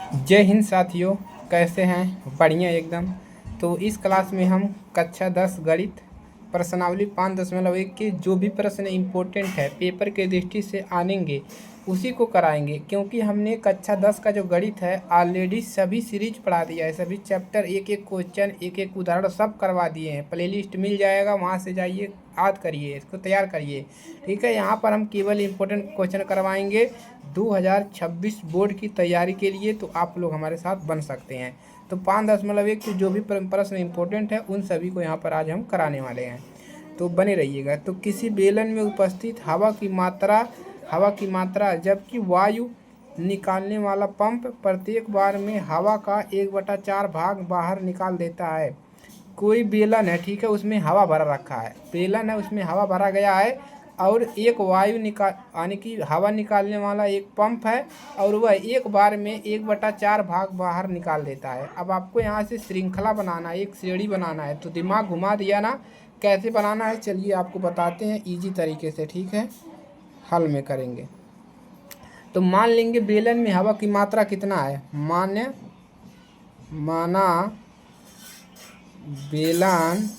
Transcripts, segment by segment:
जय हिंद साथियों, कैसे हैं? बढ़िया एकदम। तो इस क्लास में हम कक्षा 10 गणित प्रश्नावली 5.1 के जो भी प्रश्न इम्पोर्टेंट है पेपर के दृष्टि से आनेंगे उसी को कराएंगे, क्योंकि हमने कक्षा 10 का जो गणित है ऑलरेडी सभी सीरीज पढ़ा दिया है। सभी चैप्टर, एक एक क्वेश्चन, एक एक उदाहरण सब करवा दिए हैं। प्लेलिस्ट मिल जाएगा, वहाँ से जाइए, याद करिए, इसको तैयार करिए। ठीक है, यहाँ पर हम केवल इम्पोर्टेंट क्वेश्चन करवाएंगे 2026 बोर्ड की तैयारी के लिए। तो आप लोग हमारे साथ बन सकते हैं। तो 5.1 के जो भी प्रश्न इम्पोर्टेंट है उन सभी को यहाँ पर आज हम कराने वाले हैं, तो बने रहिएगा। तो किसी बेलन में उपस्थित हवा की मात्रा जबकि वायु निकालने वाला पंप प्रत्येक बार में हवा का 1/4 भाग बाहर निकाल देता है। कोई बेलन है, ठीक है, उसमें हवा भरा रखा है, बेलन है उसमें हवा भरा गया है, और एक वायु निकाल यानी कि हवा निकालने वाला एक पंप है, और वह एक बार में 1/4 भाग बाहर निकाल देता है। अब आपको यहाँ से श्रृंखला बनाना है, एक श्रेणी बनाना है। तो दिमाग घुमा दिया ना, कैसे बनाना है चलिए आपको बताते हैं इजी तरीके से। ठीक है, हल में करेंगे। तो मान लेंगे बेलन में हवा की मात्रा कितना है। माना बेलन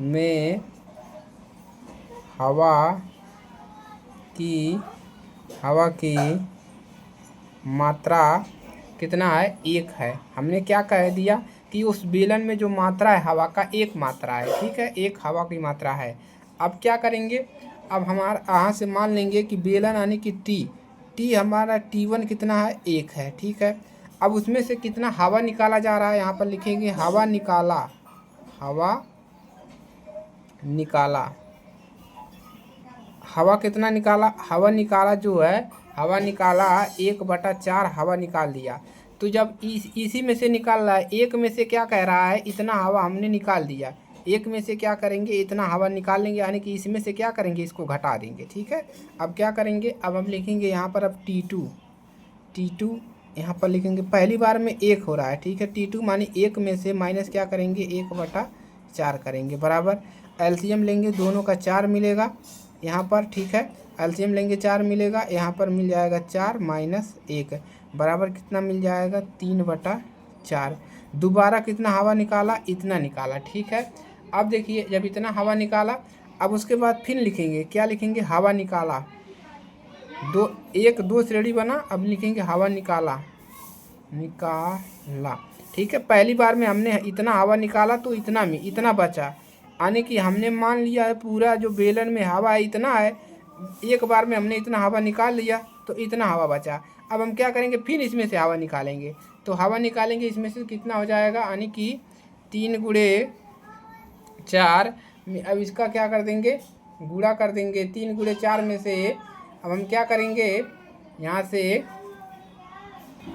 में हवा की मात्रा कितना है, 1 है। हमने क्या कह दिया कि उस बेलन में जो मात्रा है हवा का 1 मात्रा है। ठीक है, 1 हवा की मात्रा है। अब क्या करेंगे, अब हमारा यहाँ से मान लेंगे कि बेलन यानी कि टी हमारा T1 कितना है, 1 है। ठीक है, अब उसमें से कितना हवा निकाला जा रहा है, यहाँ पर लिखेंगे हवा निकाला। हवा कितना निकाला, हवा निकाला जो है, हवा निकाला 1/4 हवा निकाल दिया। तो जब इसी में से निकाल रहा है, एक में से क्या कह रहा है, इतना हवा हमने निकाल दिया, एक में से क्या करेंगे, इतना हवा निकाल लेंगे, यानी कि इसमें से क्या करेंगे, इसको घटा देंगे। ठीक है, अब क्या करेंगे, अब हम लिखेंगे यहाँ पर अब T2 यहाँ पर लिखेंगे, पहली बार में 1 हो रहा है। ठीक है, T2 माने 1 में से माइनस क्या करेंगे, 1/4 करेंगे, बराबर एलसीएम लेंगे, दोनों का 4 मिलेगा यहाँ पर। ठीक है, एलसीएम लेंगे 4 मिलेगा, यहाँ पर मिल जाएगा 4 माइनस 1 बराबर कितना मिल जाएगा, 3/4। दोबारा कितना हवा निकाला, इतना निकाला। ठीक है, अब देखिए जब इतना हवा निकाला, अब उसके बाद फिर लिखेंगे, क्या लिखेंगे, हवा निकाला, दो श्रेणी बना, अब लिखेंगे हवा निकाला। ठीक है, पहली बार में हमने इतना हवा निकाला तो इतना बचा, यानी कि हमने मान लिया है पूरा जो बेलन में हवा है इतना है, एक बार में हमने इतना हवा निकाल लिया तो इतना हवा बचा। अब हम क्या करेंगे, फिर इसमें से हवा निकालेंगे। तो हवा निकालेंगे, इसमें से कितना हो जाएगा, यानी कि 3×4। अब इसका क्या कर देंगे, गुणा कर देंगे, 3×4 में से अब हम क्या करेंगे यहाँ से।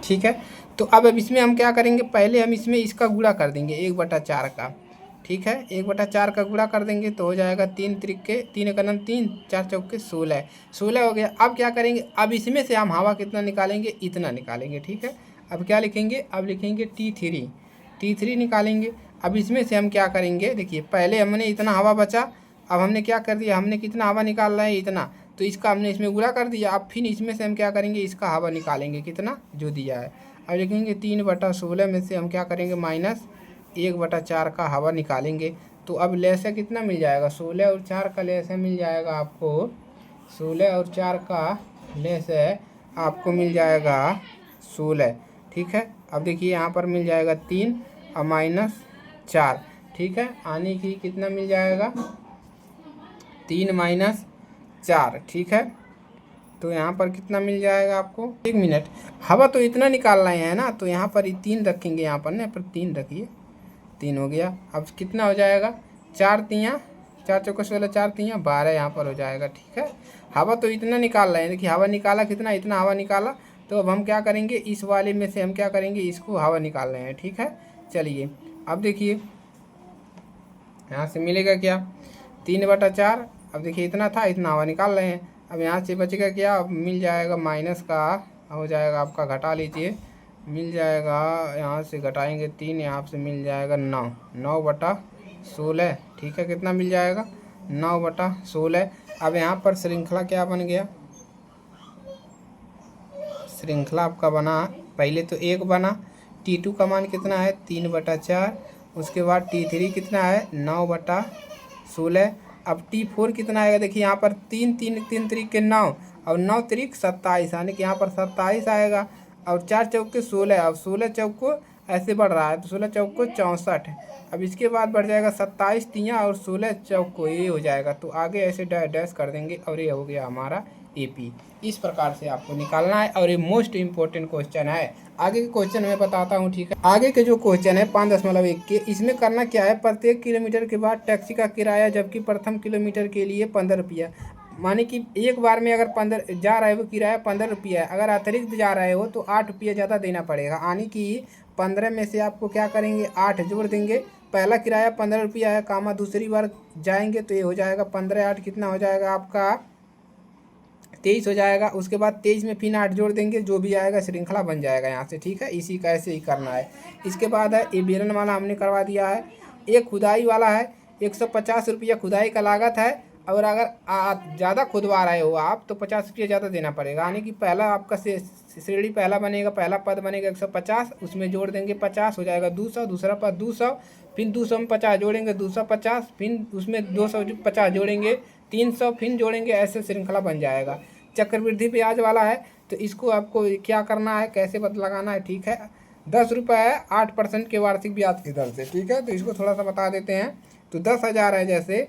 ठीक है, तो अब इसमें हम क्या करेंगे, पहले हम इसमें इसका गुणा कर देंगे 1/4 का। ठीक है, 1/4 का गुणा कर देंगे तो हो जाएगा 3 त्रिके 3 एकनम 3, 4 चौके 16 हो गया। अब क्या करेंगे, अब इसमें से हम हवा कितना निकालेंगे, इतना निकालेंगे। ठीक है, अब क्या लिखेंगे, अब लिखेंगे T3 निकालेंगे। अब इसमें से हम क्या करेंगे, देखिए पहले हमने इतना हवा बचा, अब हमने क्या कर दिया, हमने कितना हवा निकाल रहा है, इतना, तो इसका हमने इसमें गुणा कर दिया। अब फिर इसमें से हम क्या करेंगे, इसका हवा निकालेंगे, कितना जो दिया है। अब लिखेंगे 3/16 में से हम क्या करेंगे, माइनस 1/4 का हवा निकालेंगे। तो अब लैसा कितना मिल जाएगा, 16 और 4 का लैसा मिल जाएगा आपको, 16 और 4 का लैसा आपको मिल जाएगा 16। ठीक है, अब देखिए यहाँ पर मिल जाएगा 3 और -4। ठीक है, आने की कितना मिल जाएगा, 3 - 4। ठीक है, तो यहाँ पर कितना मिल जाएगा आपको, 1 मिनट, हवा तो इतना निकाल रहे हैं ना, तो यहाँ पर 3 रखेंगे, यहाँ पर ना पर 3 रखिए, 3 हो गया। अब कितना हो जाएगा, 4 तियाँ 4 चौके 16, 4 तियाँ 12 यहाँ पर हो जाएगा। ठीक है, हवा तो इतना निकाल रहे हैं, देखिए हवा निकाला कितना, इतना हवा निकाला। तो अब हम क्या करेंगे, इस वाले में से हम क्या करेंगे, इसको हवा निकाल रहे हैं। ठीक है, चलिए अब देखिए यहाँ से मिलेगा क्या, 3/4। अब देखिए इतना था, इतना हवा निकाल रहे हैं। अब यहाँ से बचेगा क्या, अब मिल जाएगा माइनस का हो जाएगा आपका, घटा लीजिए, मिल जाएगा, यहाँ से घटाएंगे 3, यहाँ से मिल जाएगा 9/16। ठीक है, कितना मिल जाएगा, 9/16। अब यहाँ पर श्रृंखला क्या बन गया, श्रृंखला आपका बना पहले तो 1 बना, T2 का मान कितना है 3/4, उसके बाद T3 कितना है 9/16। अब T4 कितना आएगा, देखिए यहाँ पर 3 3 3 तरीक के 9 और 9 तरीक 27, यानी कि यहाँ पर 27 आएगा। और 4 चौक के 16, अब 16 चौक को ऐसे बढ़ रहा है तो 16 चौक को 64। अब इसके बाद बढ़ जाएगा 27 तियाँ और 16 चौक को, ये हो जाएगा। तो आगे ऐसे डैश कर देंगे और ये हो गया हमारा AP। इस प्रकार से आपको निकालना है और ये मोस्ट इम्पोर्टेंट क्वेश्चन है। आगे के क्वेश्चन मैं बताता हूँ, ठीक है। आगे के जो क्वेश्चन है 5.1 के, इसमें करना क्या है, प्रत्येक किलोमीटर के बाद टैक्सी का किराया जबकि प्रथम किलोमीटर के लिए 15 रुपया, माने कि एक बार में अगर 15 जा रहे हो किराया 15 रुपया है, अगर अतिरिक्त जा रहे हो तो 8 रुपया ज़्यादा देना पड़ेगा। यानी कि 15 में से आपको क्या करेंगे 8 जोड़ देंगे। पहला किराया 15 रुपया है कामा, दूसरी बार जाएंगे तो ये हो जाएगा 15 8 कितना हो जाएगा आपका 23 हो जाएगा। उसके बाद 23 में फिर 8 जोड़ देंगे, जो भी आएगा श्रृंखला बन जाएगा यहाँ से, ठीक है। इसी का ऐसे ही करना है। इसके बाद है ये बेलन वाला हमने करवा दिया है। एक खुदाई वाला है, 150 रुपया खुदाई का लागत है। और अगर ज़्यादा खुदवा रहे हो आप तो 50 रुपया ज़्यादा देना पड़ेगा। यानी कि पहला आपका श्रेणी पहला बनेगा, पहला पद बनेगा 150, उसमें जोड़ देंगे 50 हो जाएगा 200, दूसरा पद 200, फिर 200 में 50 जोड़ेंगे 250, फिर उसमें 250 जोड़ेंगे 300, फिर जोड़ेंगे, ऐसे श्रृंखला बन जाएगा। चक्रवृद्धि ब्याज वाला है तो इसको आपको क्या करना है, कैसे पता लगाना है, ठीक है। 10 रुपये है 8% के वार्षिक ब्याज की दर से, ठीक है। तो इसको थोड़ा सा बता देते हैं। तो 10,000 है, जैसे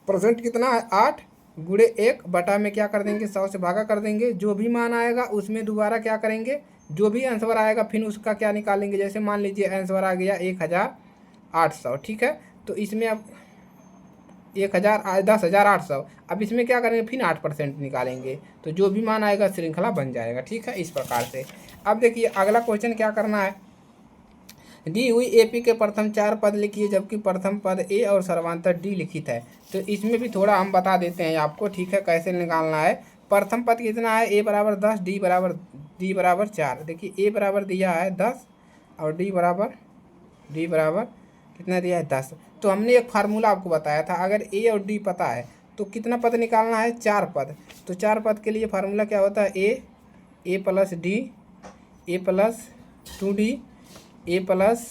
परसेंट कितना है 8 गुणे 1 बटा में क्या कर देंगे 100 से भागा कर देंगे। जो भी मान आएगा उसमें दोबारा क्या करेंगे, जो भी आंसर आएगा फिर उसका क्या निकालेंगे। जैसे मान लीजिए आंसर आ गया 1,800, ठीक है। तो इसमें अब 10,800, अब इसमें क्या करेंगे फिर 8% निकालेंगे, तो जो भी मान आएगा श्रृंखला बन जाएगा, ठीक है। इस प्रकार से अब देखिए अगला क्वेश्चन क्या करना है। दी हुई AP के प्रथम 4 पद लिखिए जबकि प्रथम पद A और सर्वांतर D लिखित है। तो इसमें भी थोड़ा हम बता देते हैं आपको, ठीक है, कैसे निकालना है। प्रथम पद कितना है, A बराबर 10, D बराबर 4। देखिए A बराबर दिया है 10 और D बराबर कितना दिया है 10। तो हमने एक फार्मूला आपको बताया था, अगर A और D पता है तो कितना पद निकालना है 4 पद। तो 4 पद के लिए फार्मूला क्या होता है, A plus D, A plus 2D, A plus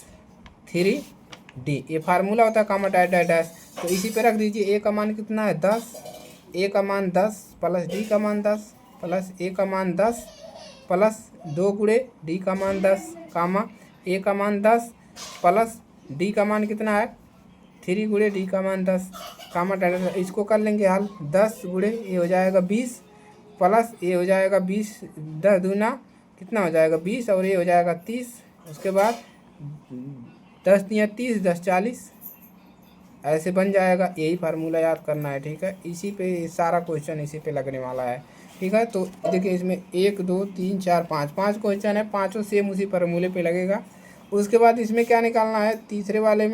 3D, ये फार्मूला होता है कामा डैश डैश डैश। तो इसी पे रख दीजिए। A का मान कितना है 10, A का मान 10 प्लस D का मान 10 प्लस A का मान 10 प्लस 2 गुणे D का मान 10 कामा A का मान 10 प्लस D का मान कितना है 3 गुणे D का मान 10 कामा डैश। इसको कर लेंगे हल, 10 गुणे ये हो जाएगा 20 प्लस ये हो जाएगा 20, 10 दूना कितना हो जाएगा 20 और ये हो जाएगा 30। उसके बाद 10 तियाँ 30, 10 40, ऐसे बन जाएगा। यही फार्मूला याद करना है, ठीक है। इसी पे सारा क्वेश्चन इसी पे लगने वाला है, ठीक है। तो देखिए इसमें 1 2 3 4 5 क्वेश्चन है, पाँचों सेम उसी फार्मूले पे लगेगा। उसके बाद इसमें क्या निकालना है, तीसरे वाले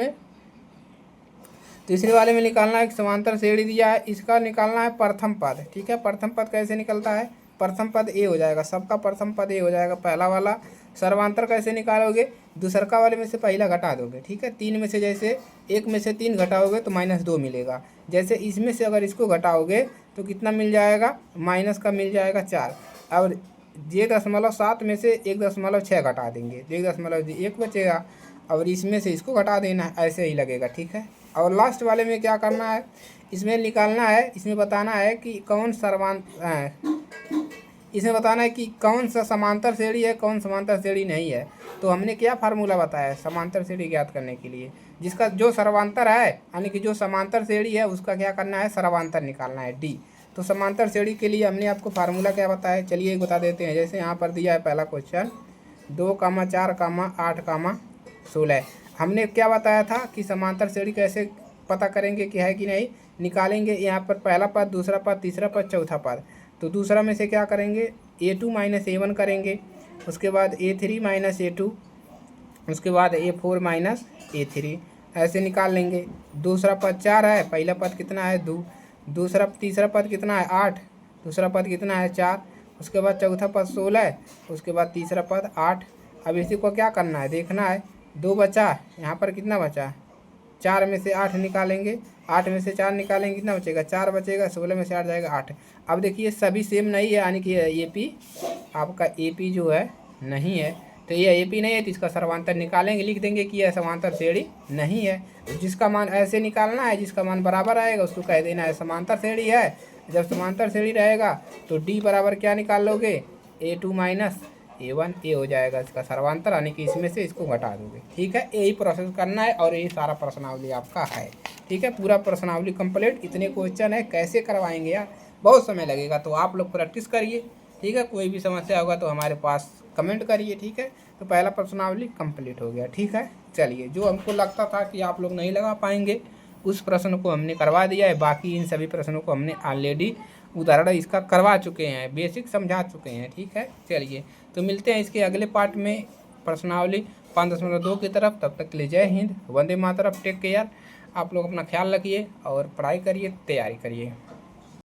में निकालना है एक समांतर श्रेणी दिया है, इसका निकालना है प्रथम पद, ठीक है। प्रथम पद कैसे निकलता है, प्रथम पद A हो जाएगा, सबका प्रथम पद A हो जाएगा पहला वाला। सर्वांतर कैसे निकालोगे, दूसरका वाले में से पहला घटा दोगे, ठीक है। 3 में से जैसे 1 में से 3 घटाओगे तो -2 मिलेगा। जैसे इसमें से अगर इसको घटाओगे तो कितना मिल जाएगा, माइनस का मिल जाएगा 4। और 1.7 में से 1.6 घटा देंगे, 1.1 बचेगा और इसमें से इसको घटा देना है, ऐसे ही लगेगा, ठीक है। और लास्ट वाले में क्या करना है, इसमें निकालना है, इसमें बताना है कि कौन इसमें बताना है कि कौन सा समांतर श्रेणी है, कौन समांतर श्रेणी नहीं है। तो हमने क्या फार्मूला बताया समांतर श्रेणी ज्ञात करने के लिए, जिसका जो सर्वांतर है यानी कि जो समांतर श्रेणी है उसका क्या करना है, सर्वांतर निकालना है D। तो समांतर श्रेणी के लिए हमने आपको फार्मूला क्या बताया, चलिए एक बता देते हैं। जैसे यहाँ पर दिया है पहला क्वेश्चन 2, 4, 8, 16। हमने क्या बताया था कि समांतर श्रेणी कैसे पता करेंगे कि है कि नहीं, निकालेंगे यहाँ पर पहला पद, दूसरा पद, तीसरा पद, चौथा पद। तो दूसरा में से क्या करेंगे, A2 माइनस A1 करेंगे, उसके बाद A3 माइनस A2, उसके बाद A4 माइनस A3, ऐसे निकाल लेंगे। दूसरा पद 4 है, पहला पद कितना है 2, तीसरा पद कितना है 8, दूसरा पद कितना है 4, उसके बाद चौथा पद 16 है, उसके बाद तीसरा पद 8। अब इसी को क्या करना है, देखना है 2 बचा, यहाँ पर कितना बचा, 4 में से 8 निकालेंगे, 8 में से 4 निकालेंगे कितना बचेगा, 4 बचेगा, 16 में से 8 जाएगा 8। अब देखिए सभी सेम नहीं है, यानी कि AP आपका AP जो है नहीं है, तो ये AP नहीं है तो इसका सर्वांतर निकालेंगे, लिख देंगे कि यह समांतर श्रेणी नहीं है। तो जिसका मान ऐसे निकालना है, जिसका मान बराबर आएगा उसको कह देना है समांतर श्रेणी है। जब समांतर श्रेणी रहेगा तो D बराबर क्या निकाल लोगे, A2 माइनस A1, ए हो जाएगा इसका सर्वांतर, यानी कि इसमें से इसको घटा दोगे। ठीक है, यही प्रोसेस करना है और यही सारा प्रश्नावली आपका है। ठीक है, पूरा प्रश्नावली कंप्लीट। इतने क्वेश्चन है, कैसे करवाएंगे यार, बहुत समय लगेगा, तो आप लोग प्रैक्टिस करिए। ठीक है, कोई भी समस्या होगा तो हमारे पास कमेंट करिए। ठीक है, तो पहला प्रश्नावली कंप्लीट हो गया। ठीक है, चलिए, जो हमको लगता था कि आप लोग नहीं लगा पाएंगे उस प्रश्न को हमने करवा दिया है। बाकी इन सभी प्रश्नों को हमने ऑलरेडी उदाहरण इसका करवा चुके हैं, बेसिक समझा चुके हैं। ठीक है, चलिए, तो मिलते हैं इसके अगले पार्ट में प्रश्नावली 5.2 की तरफ। तब तक के लिए जय हिंद, वंदे मातरम, टेक केयर। आप लोग अपना ख्याल रखिए और पढ़ाई करिए, तैयारी करिए।